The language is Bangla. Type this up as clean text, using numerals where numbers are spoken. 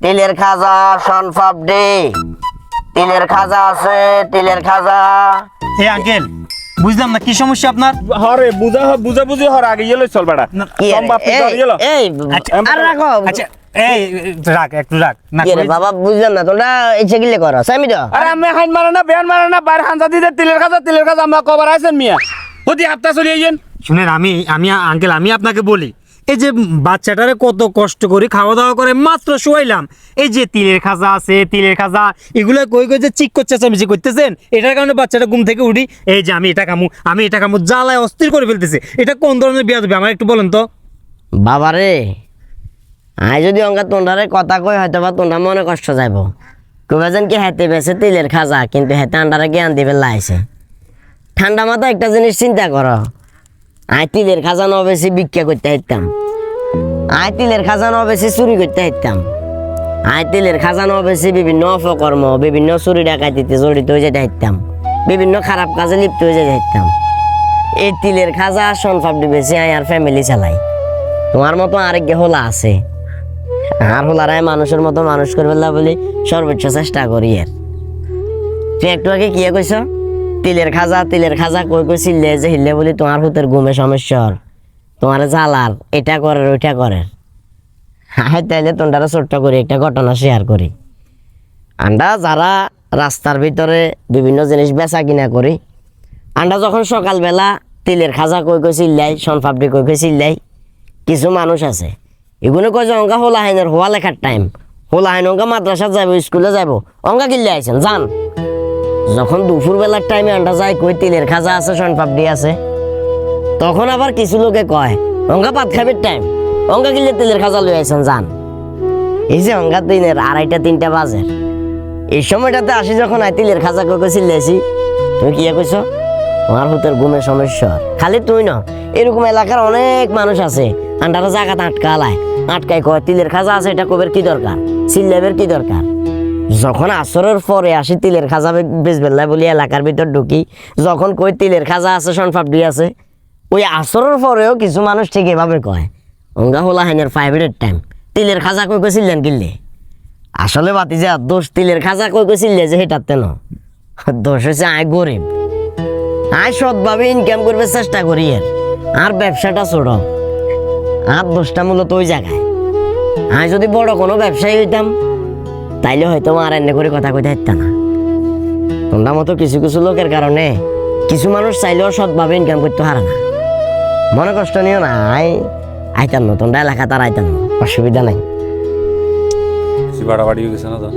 তিলের খাজা শনপাপড়ি তিলের খাজা আছে তিলের খাজা। এই আঙ্কেল বুঝলাম না কি সমস্যা আপনার। হরে বুঝাবুঝি হর আগে ইয়েলো চল বেটা কি রে? সম্পাপড়ি ধর ইয়েলো এই আচ্ছা, আর রাখো। আচ্ছা এই রাখ একটু রাখ না কি রে বাবা বুঝলাম না তোমরা ইচ্ছে গিলে করো সামি তো আরে আমি হাইন মারা না বেয়ান মারা না বাইরে হানজা দিতে তিলের খাজা আমরা কবার আছেন মিয়া হতি হাতটা চলে আইয়েন। শুনেন আমি আঙ্কেল আমি আপনাকে বলি এই যে বাচ্চাটারে কত কষ্ট করে খাওয়া দাওয়া করে মাত্র শুয়াইলাম, এই যে তিলের খাজা আছে তিলের খাজা এগুলো কই কই যে চিক চেঁচামেচি করতেছেন, এটার কারণে বাচ্চাটা ঘুম থেকে উঠি এই যে আমি এটা কামু জ্বালায় অস্থির করে ফেলতেছে। এটা কোন ধরনের বিয়া দেবে আমার একটু বলেন তো। বাবারে আই যদি অঙ্কা তোমরারে কথা কই হয়তো বা তোমরা মনে কষ্ট যাইব কবেছেন কি হাতে বেছে তিলের খাজা কিন্তু হাতে আন্ডারে জ্ঞান দিবে লাইছে। ঠান্ডা মাথা একটা জিনিস চিন্তা করো, আই তিলের খাজা ন বেশি ভিক্ষা করতে হাইতাম, আই তিলের খাজা ন বেশি চুরি করতে হাইতাম, আই তিলের খাজা ন বেশি বিভিন্ন অপকর্ম বিভিন্ন চুরি ডাকাতিতে জড়িত হয়ে যেতে হাইতাম, বিভিন্ন খারাপ কাজে লিপ্ত হয়ে যেতে হাইতাম। এই তিলের খাজা শনপাপড়ি বেশি আই আর ফ্যামিলি চালাই। তোমার মতো আরেক হোলা আছে আর হোলারাই মানুষের মতো মানুষ করবে না বলে সর্বোচ্চ চেষ্টা করি। আর তুই একটু আগে কি কইছ তিলের খাজা কই কই চিল্লে যে হিল্লে বলি তোমার হুতের ঘুমে সমস্যা তোমার জ্বালার এটা করে ওইটা করে। হ্যাঁ তাইলে তোমরা ছোট্ট করে একটা ঘটনা শেয়ার করি। আমরা যারা রাস্তার ভিতরে বিভিন্ন জিনিস বেচা কিনা করি, আমরা যখন সকালবেলা তিলের খাজা কই কই চিল্লাই শনপাপড়ি কই কই চিল্লাই, কিছু মানুষ আছে এগুলো কয় যে অঙ্কা হোলা হাইনের হওয়া লেখার টাইম, হোলা হাইন অঙ্কা মাদ্রাসা যাব স্কুলে যাব অঙ্কা কিনলে আইছেন যান। যখন দুপুর বেলার টাইমে আন্ডা যায় কই তিলের খাজা আছে শনপাপড়ি আছে, তখন আবার কিছু লোকে কয় অঙ্কা পাত খাবির টাইম অঙ্কা কিনলে তিলের খাজা লই আইছেন যান। এই যে অঙ্কা দিনের 2:30-3টা বাজে এই সময়টাতে আসি যখন আই তিলের খাজা কই কই চিল্লাইছি, তুমি কি কইছো তোমার হুতের ঘুমের সমস্যা। খালি তুই না এরকম এলাকার অনেক মানুষ আছে আন্ডারা জায়গাতে আটকায় কয় তিলের খাজা আছে এটা কবের কি দরকার চিল্লাবের কি দরকার। যখন আসরের পরে আসি তিলের খাজা বেচবেল্লা বলি এলাকার ভিতর ঢুকি, যখন কই তিলের খাজা আছে শনপাপড়ি আছে, ওই আসরের পরেও কিছু মানুষ ঠিক এভাবে কয় অঙ্গা হোলা হাইনের প্রাইভেটের টাইম তিলের খাজা কই কই চিল্লেন কিনলে। আসলে বাতি যা দোষ তিলের খাজা কই কই চিল্লে যে সেটাতে ন দোষ হচ্ছে আয় গরিব, আয় সৎভাবে ইনকাম করবে চেষ্টা করি। আর ব্যবসাটা ছোট, আর দোষটা মূলত ওই জায়গায়। আমি যদি বড় কোনো ব্যবসায়ী হইতাম তাইলে হয়তো আর এনে করে কথা কইতে হারতাম না। তোমরা মতো কিছু কিছু লোকের কারণে কিছু মানুষ চাইলেও সৎভাবে ইনকাম করতে পারে না। মনে কষ্ট নিও না, আইতাম না তোমরা এলাকা তার আইতাম না, অসুবিধা নাই। বাড়াবাড়ি হয়ে গেছে না তো